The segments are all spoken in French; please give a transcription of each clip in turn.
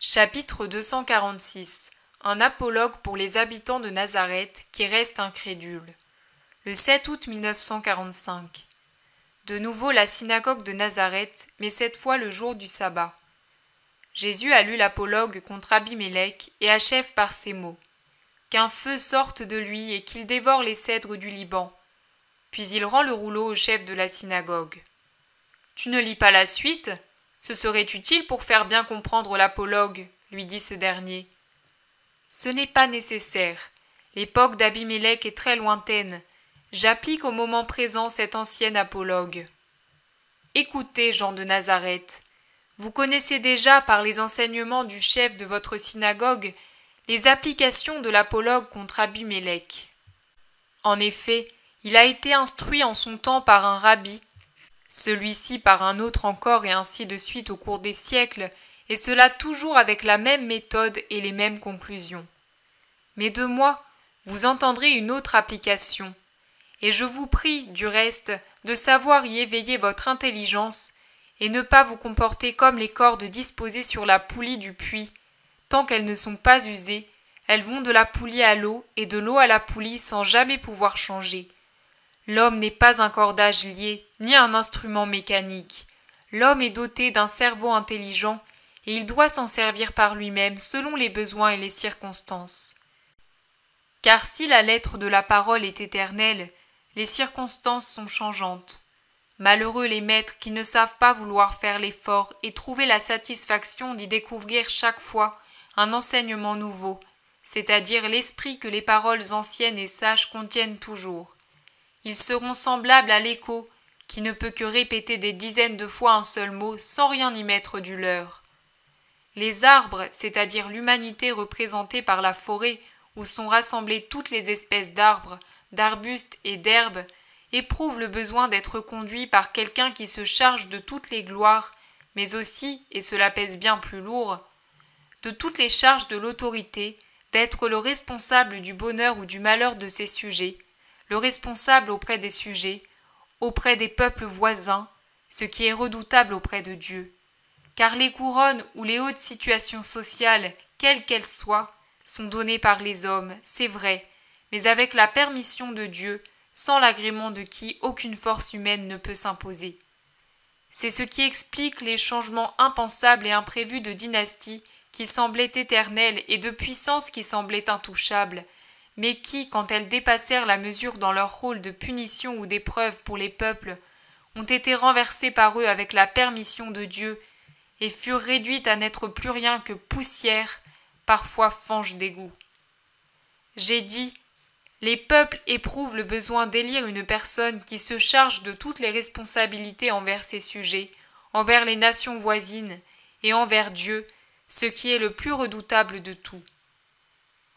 Chapitre 246. Un apologue pour les habitants de Nazareth qui restent incrédules. Le 7 août 1945. De nouveau la synagogue de Nazareth, mais cette fois le jour du sabbat. Jésus a lu l'apologue contre Abimélec et achève par ces mots. Qu'un feu sorte de lui et qu'il dévore les cèdres du Liban. Puis il rend le rouleau au chef de la synagogue. Tu ne lis pas la suite ? Ce serait utile pour faire bien comprendre l'apologue, lui dit ce dernier. Ce n'est pas nécessaire. L'époque d'Abimélec est très lointaine. J'applique au moment présent cet ancien apologue. Écoutez, Jean de Nazareth. Vous connaissez déjà par les enseignements du chef de votre synagogue les applications de l'apologue contre Abimélec. En effet, il a été instruit en son temps par un rabbi, celui-ci par un autre encore et ainsi de suite au cours des siècles, et cela toujours avec la même méthode et les mêmes conclusions. Mais de moi, vous entendrez une autre application, et je vous prie, du reste, de savoir y éveiller votre intelligence, et ne pas vous comporter comme les cordes disposées sur la poulie du puits. Tant qu'elles ne sont pas usées, elles vont de la poulie à l'eau et de l'eau à la poulie sans jamais pouvoir changer. L'homme n'est pas un cordage lié, ni un instrument mécanique. L'homme est doté d'un cerveau intelligent, et il doit s'en servir par lui-même selon les besoins et les circonstances. Car si la lettre de la parole est éternelle, les circonstances sont changeantes. Malheureux les maîtres qui ne savent pas vouloir faire l'effort et trouver la satisfaction d'y découvrir chaque fois un enseignement nouveau, c'est-à-dire l'esprit que les paroles anciennes et sages contiennent toujours. Ils seront semblables à l'écho, qui ne peut que répéter des dizaines de fois un seul mot sans rien y mettre du leur. Les arbres, c'est-à-dire l'humanité représentée par la forêt, où sont rassemblées toutes les espèces d'arbres, d'arbustes et d'herbes, éprouvent le besoin d'être conduits par quelqu'un qui se charge de toutes les gloires, mais aussi, et cela pèse bien plus lourd, de toutes les charges de l'autorité, d'être le responsable du bonheur ou du malheur de ses sujets, le responsable auprès des sujets, auprès des peuples voisins, ce qui est redoutable auprès de Dieu. Car les couronnes ou les hautes situations sociales, quelles qu'elles soient, sont données par les hommes, c'est vrai, mais avec la permission de Dieu, sans l'agrément de qui aucune force humaine ne peut s'imposer. C'est ce qui explique les changements impensables et imprévus de dynasties qui semblaient éternelles et de puissances qui semblaient intouchables, mais qui, quand elles dépassèrent la mesure dans leur rôle de punition ou d'épreuve pour les peuples, ont été renversées par eux avec la permission de Dieu et furent réduites à n'être plus rien que poussière, parfois fange d'égout. J'ai dit, les peuples éprouvent le besoin d'élire une personne qui se charge de toutes les responsabilités envers ses sujets, envers les nations voisines et envers Dieu, ce qui est le plus redoutable de tout.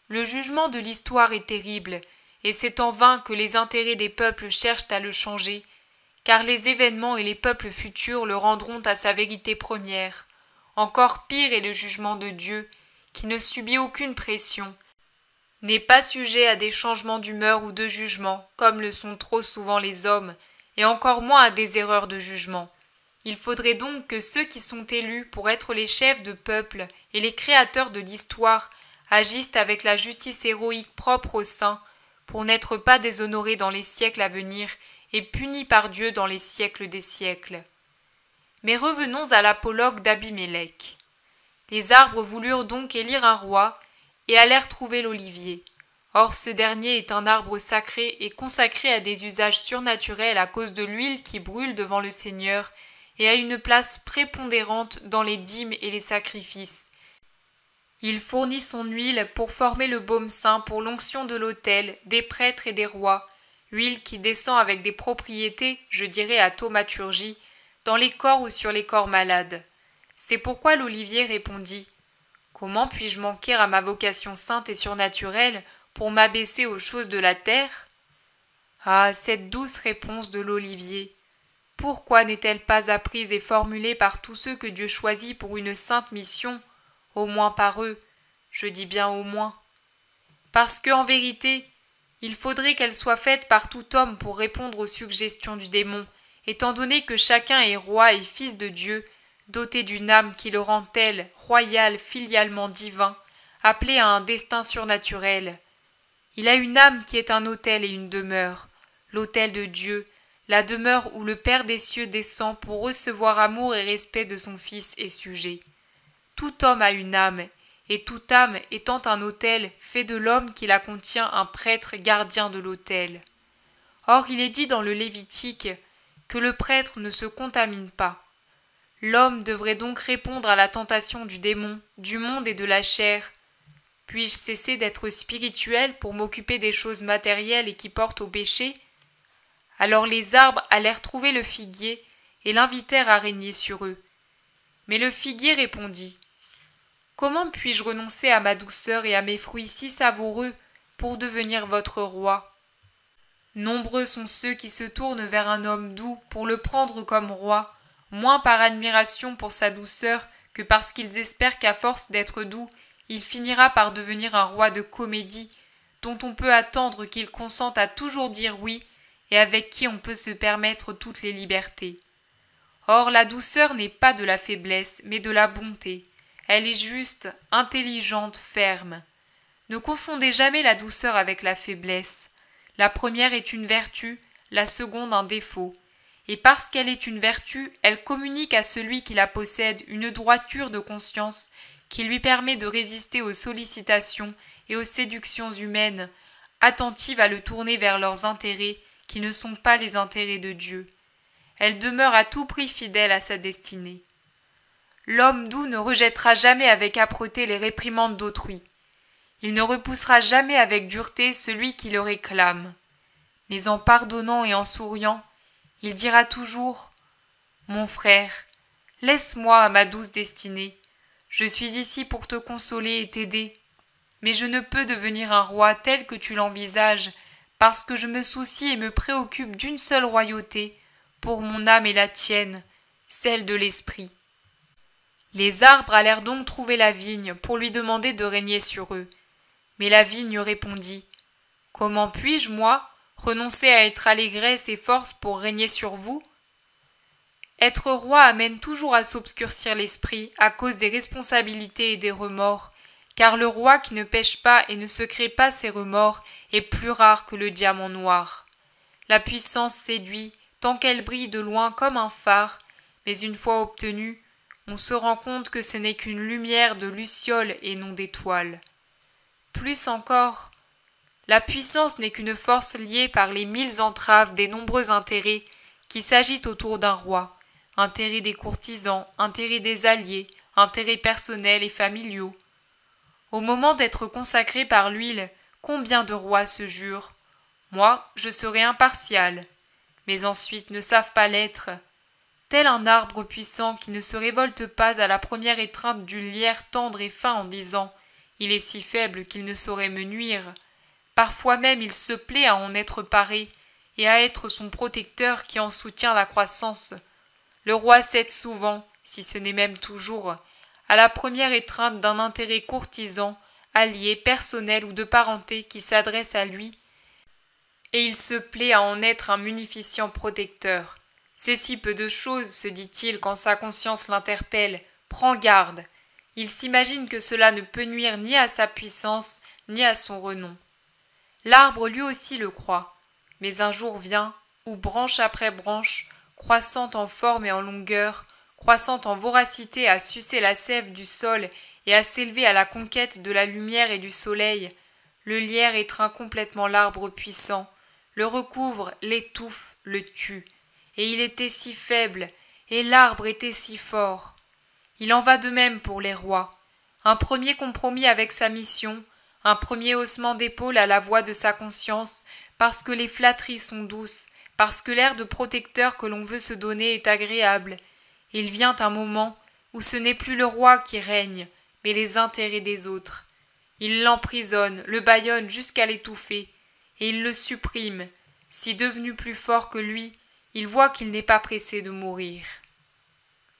Le jugement de l'histoire est terrible, et c'est en vain que les intérêts des peuples cherchent à le changer, car les événements et les peuples futurs le rendront à sa vérité première. Encore pire est le jugement de Dieu, qui ne subit aucune pression, n'est pas sujet à des changements d'humeur ou de jugement, comme le sont trop souvent les hommes, et encore moins à des erreurs de jugement. Il faudrait donc que ceux qui sont élus pour être les chefs de peuple et les créateurs de l'histoire agissent avec la justice héroïque propre aux saints, pour n'être pas déshonorés dans les siècles à venir et punis par Dieu dans les siècles des siècles. Mais revenons à l'apologue d'Abimélec. Les arbres voulurent donc élire un roi et allèrent trouver l'olivier. Or ce dernier est un arbre sacré et consacré à des usages surnaturels à cause de l'huile qui brûle devant le Seigneur et a une place prépondérante dans les dîmes et les sacrifices. Il fournit son huile pour former le baume saint pour l'onction de l'autel, des prêtres et des rois, huile qui descend avec des propriétés, je dirais à thaumaturgie, dans les corps ou sur les corps malades. C'est pourquoi l'olivier répondit « Comment puis-je manquer à ma vocation sainte et surnaturelle pour m'abaisser aux choses de la terre ?» Ah, cette douce réponse de l'olivier! Pourquoi n'est-elle pas apprise et formulée par tous ceux que Dieu choisit pour une sainte mission, au moins par eux, je dis bien au moins. Parce que, en vérité, il faudrait qu'elle soit faite par tout homme pour répondre aux suggestions du démon, étant donné que chacun est roi et fils de Dieu doté d'une âme qui le rend tel, royal, filialement divin, appelé à un destin surnaturel. Il a une âme qui est un autel et une demeure, l'autel de Dieu, la demeure où le Père des cieux descend pour recevoir amour et respect de son Fils et sujet. Tout homme a une âme, et toute âme étant un autel, fait de l'homme qui la contient un prêtre gardien de l'autel. Or il est dit dans le Lévitique que le prêtre ne se contamine pas. L'homme devrait donc répondre à la tentation du démon, du monde et de la chair. Puis-je cesser d'être spirituel pour m'occuper des choses matérielles et qui portent au péché ? Alors les arbres allèrent trouver le figuier et l'invitèrent à régner sur eux. Mais le figuier répondit : « Comment puis-je renoncer à ma douceur et à mes fruits si savoureux pour devenir votre roi ? Nombreux sont ceux qui se tournent vers un homme doux pour le prendre comme roi, moins par admiration pour sa douceur que parce qu'ils espèrent qu'à force d'être doux, il finira par devenir un roi de comédie, dont on peut attendre qu'il consente à toujours dire oui et avec qui on peut se permettre toutes les libertés. Or la douceur n'est pas de la faiblesse, mais de la bonté. Elle est juste, intelligente, ferme. Ne confondez jamais la douceur avec la faiblesse. La première est une vertu, la seconde un défaut. Et parce qu'elle est une vertu, elle communique à celui qui la possède une droiture de conscience qui lui permet de résister aux sollicitations et aux séductions humaines, attentive à le tourner vers leurs intérêts qui ne sont pas les intérêts de Dieu. Elle demeure à tout prix fidèle à sa destinée. L'homme doux ne rejettera jamais avec âpreté les réprimandes d'autrui. Il ne repoussera jamais avec dureté celui qui le réclame. Mais en pardonnant et en souriant, il dira toujours : « Mon frère, laisse-moi à ma douce destinée. Je suis ici pour te consoler et t'aider. Mais je ne peux devenir un roi tel que tu l'envisages, parce que je me soucie et me préoccupe d'une seule royauté, pour mon âme et la tienne, celle de l'esprit. » Les arbres allèrent donc trouver la vigne pour lui demander de régner sur eux. Mais la vigne répondit : « Comment puis-je, moi, renoncer à être allégresse et force pour régner sur vous ? Être roi amène toujours à s'obscurcir l'esprit à cause des responsabilités et des remords, car le roi qui ne pêche pas et ne se crée pas ses remords est plus rare que le diamant noir. La puissance séduit tant qu'elle brille de loin comme un phare, mais une fois obtenue, on se rend compte que ce n'est qu'une lumière de luciole et non d'étoile. Plus encore, la puissance n'est qu'une force liée par les 1000 entraves des nombreux intérêts qui s'agitent autour d'un roi, intérêts des courtisans, intérêts des alliés, intérêts personnels et familiaux. Au moment d'être consacré par l'huile, combien de rois se jurent : « Moi, je serai impartial », mais ensuite ne savent pas l'être. Tel un arbre puissant qui ne se révolte pas à la première étreinte du lierre tendre et fin en disant : « Il est si faible qu'il ne saurait me nuire ». Parfois même il se plaît à en être paré et à être son protecteur qui en soutient la croissance. Le roi cède souvent, si ce n'est même toujours, à la première étreinte d'un intérêt courtisan, allié, personnel ou de parenté qui s'adresse à lui, et il se plaît à en être un munificient protecteur. C'est si peu de choses, se dit-il quand sa conscience l'interpelle. Prends garde. Il s'imagine que cela ne peut nuire ni à sa puissance, ni à son renom. L'arbre lui aussi le croit, mais un jour vient où, branche après branche, croissant en forme et en longueur, croissant en voracité à sucer la sève du sol et à s'élever à la conquête de la lumière et du soleil, le lierre étreint complètement l'arbre puissant, le recouvre, l'étouffe, le tue. Et il était si faible, et l'arbre était si fort. Il en va de même pour les rois. Un premier compromis avec sa mission, un premier haussement d'épaule à la voix de sa conscience, parce que les flatteries sont douces, parce que l'air de protecteur que l'on veut se donner est agréable. Il vient un moment où ce n'est plus le roi qui règne, mais les intérêts des autres. Il l'emprisonne, le bâillonne jusqu'à l'étouffer, et il le supprime. Si devenu plus fort que lui, il voit qu'il n'est pas pressé de mourir.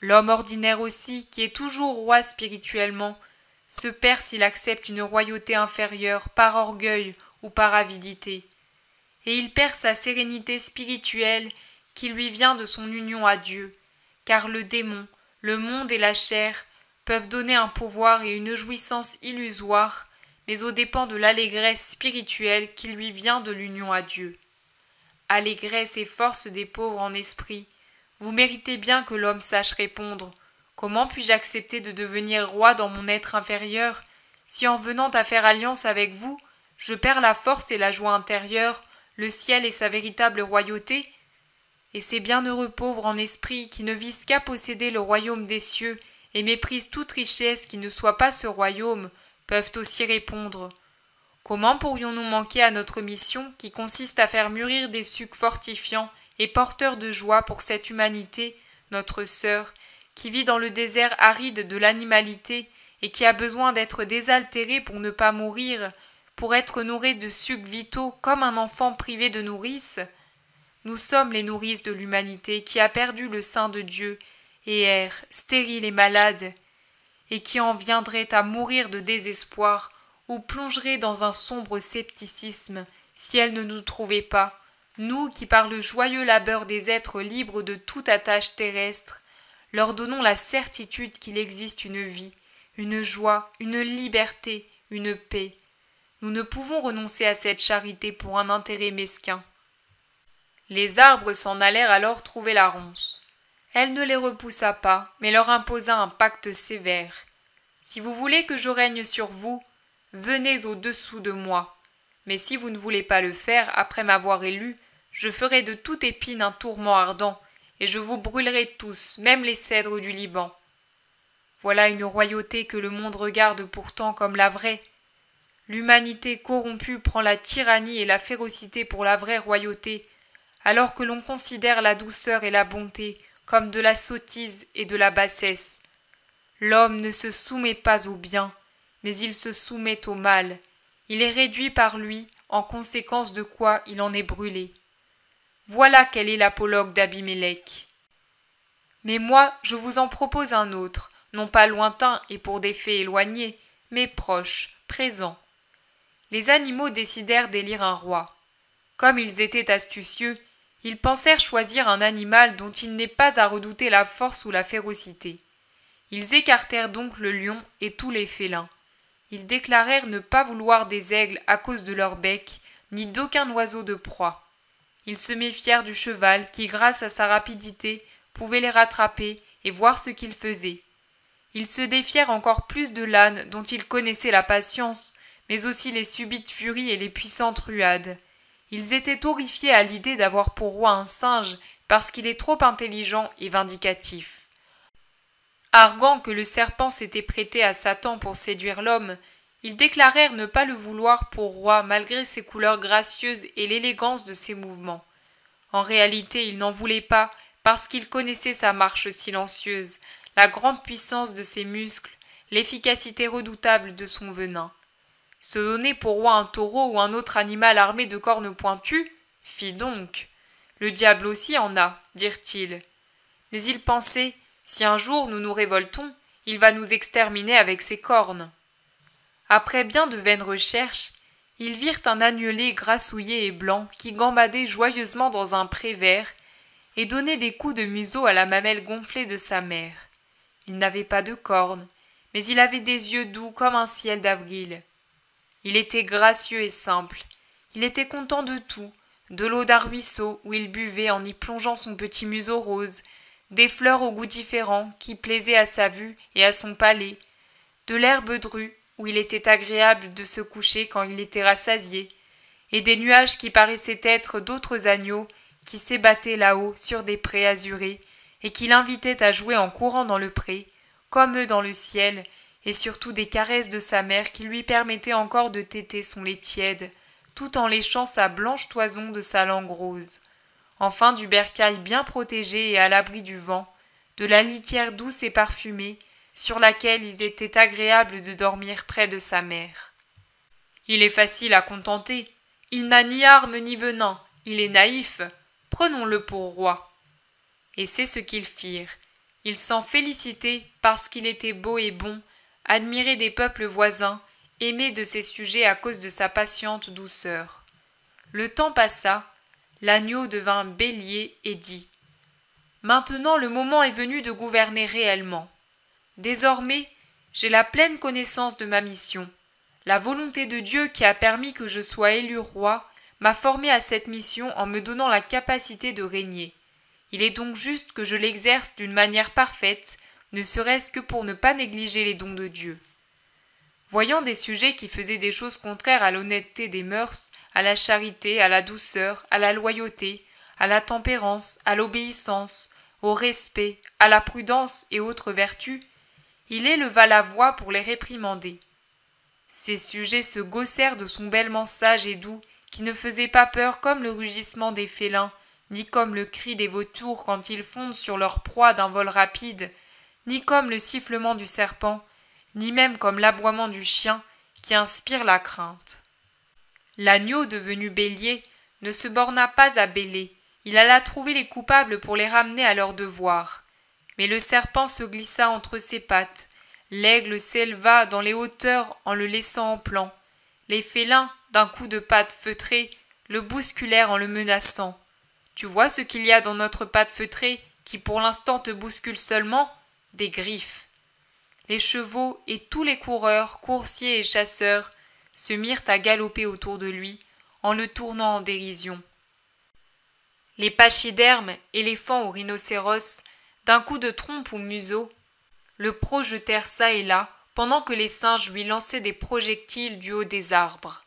L'homme ordinaire aussi, qui est toujours roi spirituellement, se perd s'il accepte une royauté inférieure par orgueil ou par avidité. Et il perd sa sérénité spirituelle qui lui vient de son union à Dieu, car le démon, Le monde et la chair peuvent donner un pouvoir et une jouissance illusoire, mais aux dépens de l'allégresse spirituelle qui lui vient de l'union à Dieu. Allégresse et force des pauvres en esprit, vous méritez bien que l'homme sache répondre. Comment puis-je accepter de devenir roi dans mon être inférieur, si en venant à faire alliance avec vous, je perds la force et la joie intérieure, le ciel et sa véritable royauté? Et ces bienheureux pauvres en esprit qui ne visent qu'à posséder le royaume des cieux et méprisent toute richesse qui ne soit pas ce royaume, peuvent aussi répondre. Comment pourrions-nous manquer à notre mission qui consiste à faire mûrir des sucs fortifiants et porteurs de joie pour cette humanité, notre sœur, qui vit dans le désert aride de l'animalité et qui a besoin d'être désaltérée pour ne pas mourir, pour être nourrie de sucs vitaux comme un enfant privé de nourrice? Nous sommes les nourrices de l'humanité qui a perdu le sein de Dieu et erre, stérile et malade, et qui en viendrait à mourir de désespoir ou plongerait dans un sombre scepticisme si elle ne nous trouvait pas, nous qui par le joyeux labeur des êtres libres de toute attache terrestre, leur donnons la certitude qu'il existe une vie, une joie, une liberté, une paix. Nous ne pouvons renoncer à cette charité pour un intérêt mesquin. Les arbres s'en allèrent alors trouver la ronce. Elle ne les repoussa pas, mais leur imposa un pacte sévère. Si vous voulez que je règne sur vous, venez au-dessous de moi. Mais si vous ne voulez pas le faire après m'avoir élu, je ferai de toute épine un tourment ardent, et je vous brûlerai tous, même les cèdres du Liban. Voilà une royauté que le monde regarde pourtant comme la vraie. L'humanité corrompue prend la tyrannie et la férocité pour la vraie royauté, alors que l'on considère la douceur et la bonté comme de la sottise et de la bassesse. L'homme ne se soumet pas au bien, mais il se soumet au mal. Il est réduit par lui, en conséquence de quoi il en est brûlé. Voilà quel est l'apologue d'Abimélec. Mais moi, je vous en propose un autre, non pas lointain et pour des faits éloignés, mais proche, présent. Les animaux décidèrent d'élire un roi. Comme ils étaient astucieux, ils pensèrent choisir un animal dont il n'est pas à redouter la force ou la férocité. Ils écartèrent donc le lion et tous les félins. Ils déclarèrent ne pas vouloir des aigles à cause de leur bec, ni d'aucun oiseau de proie. Ils se méfièrent du cheval qui, grâce à sa rapidité, pouvait les rattraper et voir ce qu'il faisait. Ils se défièrent encore plus de l'âne dont ils connaissaient la patience, mais aussi les subites furies et les puissantes ruades. Ils étaient horrifiés à l'idée d'avoir pour roi un singe parce qu'il est trop intelligent et vindicatif. Arguant que le serpent s'était prêté à Satan pour séduire l'homme, ils déclarèrent ne pas le vouloir pour roi malgré ses couleurs gracieuses et l'élégance de ses mouvements. En réalité, ils n'en voulaient pas parce qu'ils connaissaient sa marche silencieuse, la grande puissance de ses muscles, l'efficacité redoutable de son venin. Se donner pour roi un taureau ou un autre animal armé de cornes pointues? Fi donc! Le diable aussi en a, dirent-ils. Mais ils pensaient, si un jour nous nous révoltons, il va nous exterminer avec ses cornes. Après bien de vaines recherches, ils virent un agnelet grassouillé et blanc qui gambadait joyeusement dans un pré vert et donnait des coups de museau à la mamelle gonflée de sa mère. Il n'avait pas de cornes, mais il avait des yeux doux comme un ciel d'avril. Il était gracieux et simple. Il était content de tout, de l'eau d'un ruisseau où il buvait en y plongeant son petit museau rose, des fleurs aux goûts différents qui plaisaient à sa vue et à son palais, de l'herbe drue où il était agréable de se coucher quand il était rassasié, et des nuages qui paraissaient être d'autres agneaux qui s'ébattaient là-haut sur des prés azurés et qui l'invitaient à jouer en courant dans le pré, comme eux dans le ciel, et surtout des caresses de sa mère qui lui permettaient encore de téter son lait tiède, tout en léchant sa blanche toison de sa langue rose. Enfin du bercail bien protégé et à l'abri du vent, de la litière douce et parfumée, sur laquelle il était agréable de dormir près de sa mère. Il est facile à contenter, il n'a ni armes ni venin, il est naïf, prenons-le pour roi. Et c'est ce qu'ils firent. Ils s'en félicitaient parce qu'il était beau et bon, admiré des peuples voisins, aimé de ses sujets à cause de sa patiente douceur. Le temps passa, l'agneau devint bélier et dit Maintenant le moment est venu de gouverner réellement. Désormais, j'ai la pleine connaissance de ma mission. La volonté de Dieu qui a permis que je sois élu roi m'a formé à cette mission en me donnant la capacité de régner. Il est donc juste que je l'exerce d'une manière parfaite, ne serait-ce que pour ne pas négliger les dons de Dieu. Voyant des sujets qui faisaient des choses contraires à l'honnêteté des mœurs, à la charité, à la douceur, à la loyauté, à la tempérance, à l'obéissance, au respect, à la prudence et autres vertus, il éleva la voix pour les réprimander. Ces sujets se gaussèrent de son bêlement sage et doux, qui ne faisait pas peur comme le rugissement des félins, ni comme le cri des vautours quand ils fondent sur leur proie d'un vol rapide, ni comme le sifflement du serpent, ni même comme l'aboiement du chien qui inspire la crainte. L'agneau devenu bélier ne se borna pas à bêler, il alla trouver les coupables pour les ramener à leur devoir. Mais le serpent se glissa entre ses pattes, l'aigle s'éleva dans les hauteurs en le laissant en plan. Les félins, d'un coup de patte feutrée, le bousculèrent en le menaçant. Tu vois ce qu'il y a dans notre patte feutrée qui pour l'instant te bouscule seulement? Des griffes. Les chevaux et tous les coureurs, coursiers et chasseurs se mirent à galoper autour de lui, en le tournant en dérision. Les pachydermes, éléphants ou rhinocéros, d'un coup de trompe ou museau, le projetèrent çà et là, pendant que les singes lui lançaient des projectiles du haut des arbres.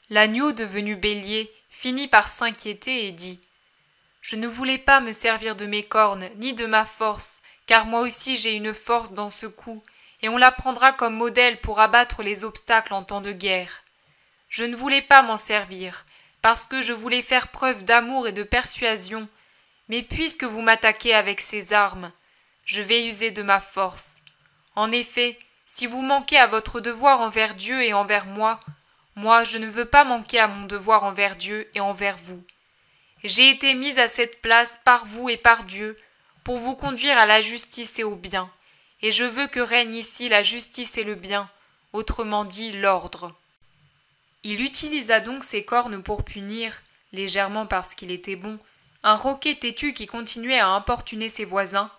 L'agneau devenu bélier finit par s'inquiéter et dit « Je ne voulais pas me servir de mes cornes, ni de ma force, car moi aussi j'ai une force dans ce coup, et on la prendra comme modèle pour abattre les obstacles en temps de guerre. Je ne voulais pas m'en servir, parce que je voulais faire preuve d'amour et de persuasion, mais puisque vous m'attaquez avec ces armes, je vais user de ma force. En effet, si vous manquez à votre devoir envers Dieu et envers moi, moi je ne veux pas manquer à mon devoir envers Dieu et envers vous. J'ai été mise à cette place par vous et par Dieu, pour vous conduire à la justice et au bien, et je veux que règne ici la justice et le bien, autrement dit l'ordre. » Il utilisa donc ses cornes pour punir, légèrement parce qu'il était bon, un roquet têtu qui continuait à importuner ses voisins,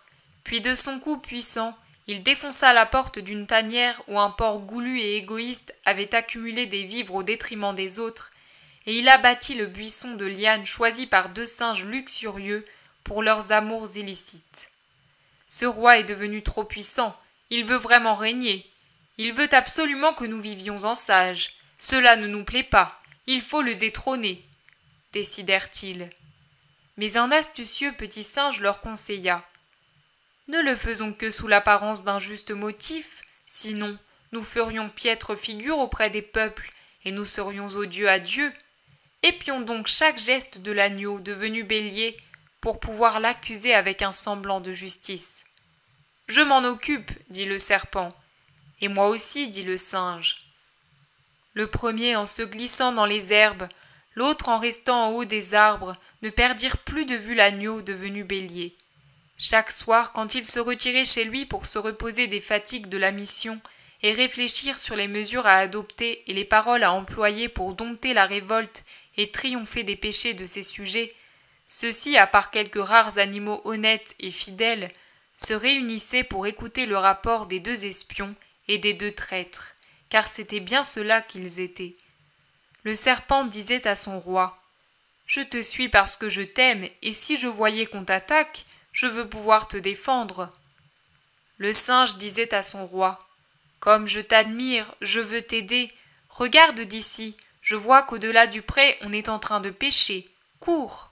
puis de son coup puissant, il défonça la porte d'une tanière où un porc goulu et égoïste avait accumulé des vivres au détriment des autres, et il abattit le buisson de lianes choisi par deux singes luxurieux pour leurs amours illicites. Ce roi est devenu trop puissant, il veut vraiment régner. Il veut absolument que nous vivions en sages. Cela ne nous plaît pas, il faut le détrôner, décidèrent-ils. Mais un astucieux petit singe leur conseilla. Ne le faisons que sous l'apparence d'un juste motif, sinon nous ferions piètre figure auprès des peuples, et nous serions odieux à Dieu. Épions donc chaque geste de l'agneau devenu bélier, pour pouvoir l'accuser avec un semblant de justice. « Je m'en occupe, dit le serpent. « Et moi aussi, dit le singe. » Le premier en se glissant dans les herbes, l'autre en restant en haut des arbres, ne perdirent plus de vue l'agneau devenu bélier. Chaque soir, quand il se retirait chez lui pour se reposer des fatigues de la mission et réfléchir sur les mesures à adopter et les paroles à employer pour dompter la révolte et triompher des péchés de ses sujets, ceux-ci, à part quelques rares animaux honnêtes et fidèles, se réunissaient pour écouter le rapport des deux espions et des deux traîtres, car c'était bien cela qu'ils étaient. Le serpent disait à son roi « Je te suis parce que je t'aime, et si je voyais qu'on t'attaque, je veux pouvoir te défendre. » Le singe disait à son roi « Comme je t'admire, je veux t'aider. Regarde d'ici, je vois qu'au-delà du pré, on est en train de pêcher. Cours !»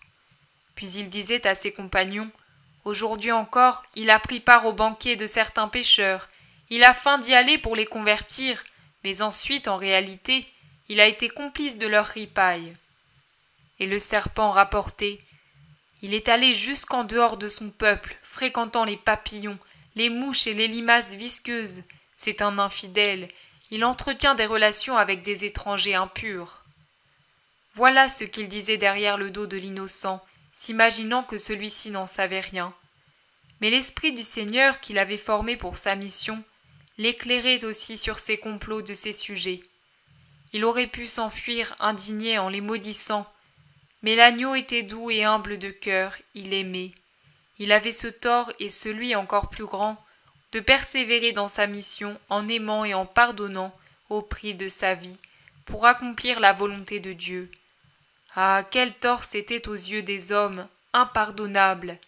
Puis il disait à ses compagnons « Aujourd'hui encore, il a pris part au banquet de certains pêcheurs. Il a faim d'y aller pour les convertir, mais ensuite, en réalité, il a été complice de leur ripaille. » Et le serpent rapportait « Il est allé jusqu'en dehors de son peuple, fréquentant les papillons, les mouches et les limaces visqueuses. C'est un infidèle. Il entretient des relations avec des étrangers impurs. » Voilà ce qu'il disait derrière le dos de l'innocent, s'imaginant que celui-ci n'en savait rien. Mais l'esprit du Seigneur qu'il avait formé pour sa mission l'éclairait aussi sur ces complots de ses sujets. Il aurait pu s'enfuir indigné en les maudissant, mais l'agneau était doux et humble de cœur, il aimait. Il avait ce tort et celui encore plus grand, de persévérer dans sa mission en aimant et en pardonnant au prix de sa vie, pour accomplir la volonté de Dieu. Ah, quel tort c'était aux yeux des hommes, impardonnable,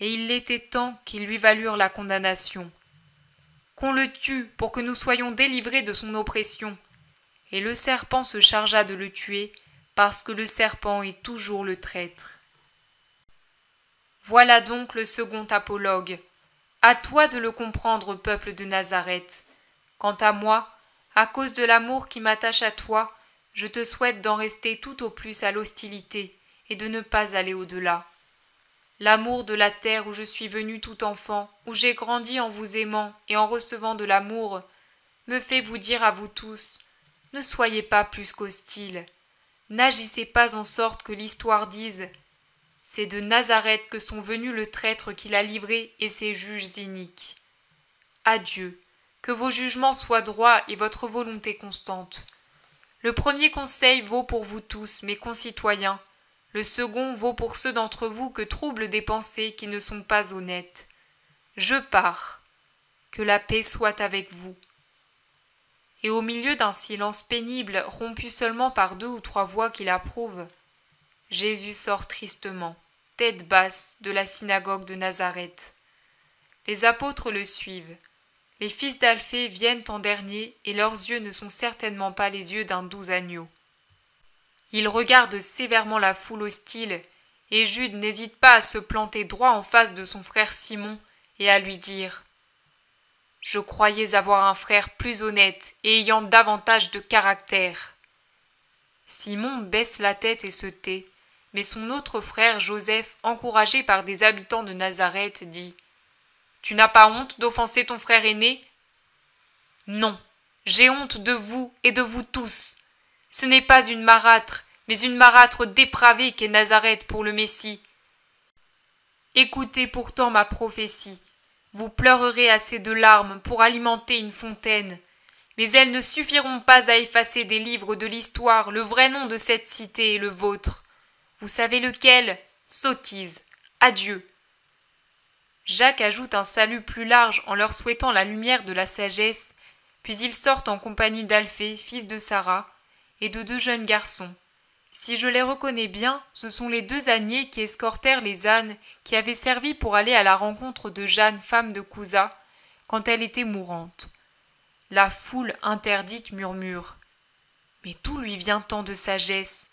et il l'était tant qu'ils lui valurent la condamnation. Qu'on le tue pour que nous soyons délivrés de son oppression. Et le serpent se chargea de le tuer, parce que le serpent est toujours le traître. Voilà donc le second apologue. À toi de le comprendre, peuple de Nazareth. Quant à moi, à cause de l'amour qui m'attache à toi, je te souhaite d'en rester tout au plus à l'hostilité et de ne pas aller au-delà. L'amour de la terre où je suis venu tout enfant, où j'ai grandi en vous aimant et en recevant de l'amour, me fait vous dire à vous tous, ne soyez pas plus qu'hostiles, n'agissez pas en sorte que l'histoire dise, c'est de Nazareth que sont venus le traître qui l'a livré et ses juges iniques. Adieu, que vos jugements soient droits et votre volonté constante. Le premier conseil vaut pour vous tous, mes concitoyens, le second vaut pour ceux d'entre vous que troublent des pensées qui ne sont pas honnêtes. Je pars. Que la paix soit avec vous. Et au milieu d'un silence pénible, rompu seulement par 2 ou 3 voix qui l'approuvent, Jésus sort tristement, tête basse, de la synagogue de Nazareth. Les apôtres le suivent. Les fils d'Alphée viennent en dernier et leurs yeux ne sont certainement pas les yeux d'un doux agneau. Ils regardent sévèrement la foule hostile et Jude n'hésite pas à se planter droit en face de son frère Simon et à lui dire « Je croyais avoir un frère plus honnête et ayant davantage de caractère. » Simon baisse la tête et se tait, mais son autre frère Joseph, encouragé par des habitants de Nazareth, dit « Tu n'as pas honte d'offenser ton frère aîné ?»« Non, j'ai honte de vous et de vous tous. Ce n'est pas une marâtre, mais une marâtre dépravée qu'est Nazareth pour le Messie. Écoutez pourtant ma prophétie. Vous pleurerez assez de larmes pour alimenter une fontaine, mais elles ne suffiront pas à effacer des livres de l'histoire le vrai nom de cette cité et le vôtre. Vous savez lequel? Sottise. Adieu. » Jacques ajoute un salut plus large en leur souhaitant la lumière de la sagesse, puis ils sortent en compagnie d'Alphée, fils de Sarah, et de 2 jeunes garçons. Si je les reconnais bien, ce sont les 2 âniers qui escortèrent les ânes qui avaient servi pour aller à la rencontre de Jeanne, femme de Couza, quand elle était mourante. La foule interdite murmure. Mais d'où lui vient tant de sagesse?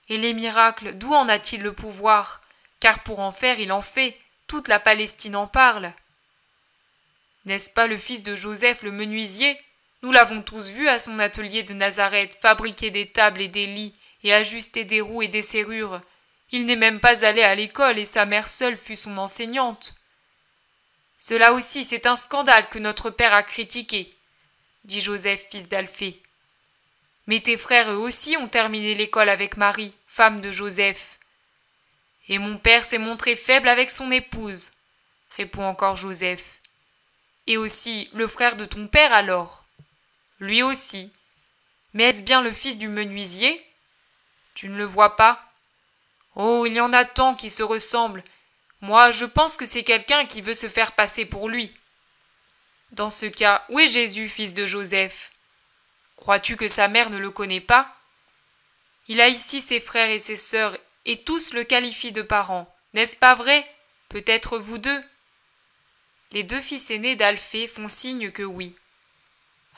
Et les miracles, d'où en a-t-il le pouvoir? Car pour en faire, il en fait, toute la Palestine en parle. N'est-ce pas le fils de Joseph le menuisier? Nous l'avons tous vu à son atelier de Nazareth fabriquer des tables et des lits et ajuster des roues et des serrures. Il n'est même pas allé à l'école et sa mère seule fut son enseignante. Cela aussi, c'est un scandale que notre père a critiqué, dit Joseph, fils d'Alphée. Mais tes frères eux aussi ont terminé l'école avec Marie, femme de Joseph. Et mon père s'est montré faible avec son épouse, répond encore Joseph. Et aussi le frère de ton père alors? Lui aussi. Mais est-ce bien le fils du menuisier? Tu ne le vois pas? Oh, il y en a tant qui se ressemblent. Moi, je pense que c'est quelqu'un qui veut se faire passer pour lui. Dans ce cas, où est Jésus, fils de Joseph? Crois-tu que sa mère ne le connaît pas? Il a ici ses frères et ses sœurs, et tous le qualifient de parent. N'est-ce pas vrai? Peut-être vous 2? Les 2 fils aînés d'Alphée font signe que oui.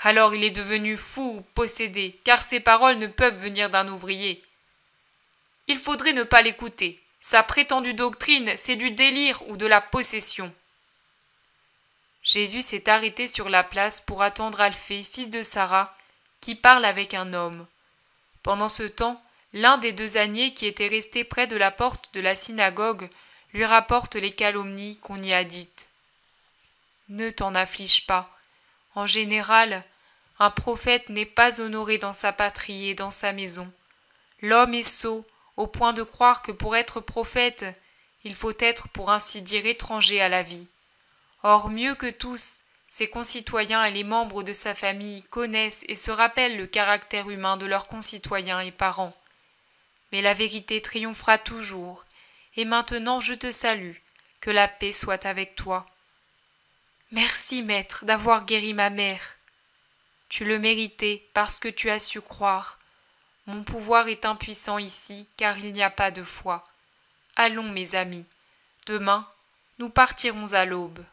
Alors il est devenu fou ou possédé, car ces paroles ne peuvent venir d'un ouvrier. Il faudrait ne pas l'écouter. Sa prétendue doctrine, c'est du délire ou de la possession. Jésus s'est arrêté sur la place pour attendre Alphée, fils de Sarah, qui parle avec un homme. Pendant ce temps, l'un des 2 âniers qui étaient restés près de la porte de la synagogue lui rapporte les calomnies qu'on y a dites. Ne t'en afflige pas. En général, un prophète n'est pas honoré dans sa patrie et dans sa maison. L'homme est sot, au point de croire que pour être prophète, il faut être pour ainsi dire étranger à la vie. Or mieux que tous, ses concitoyens et les membres de sa famille connaissent et se rappellent le caractère humain de leurs concitoyens et parents. Mais la vérité triomphera toujours, et maintenant je te salue, que la paix soit avec toi. Merci, maître, d'avoir guéri ma mère. Tu le méritais parce que tu as su croire. Mon pouvoir est impuissant ici, car il n'y a pas de foi. Allons, mes amis, demain, nous partirons à l'aube.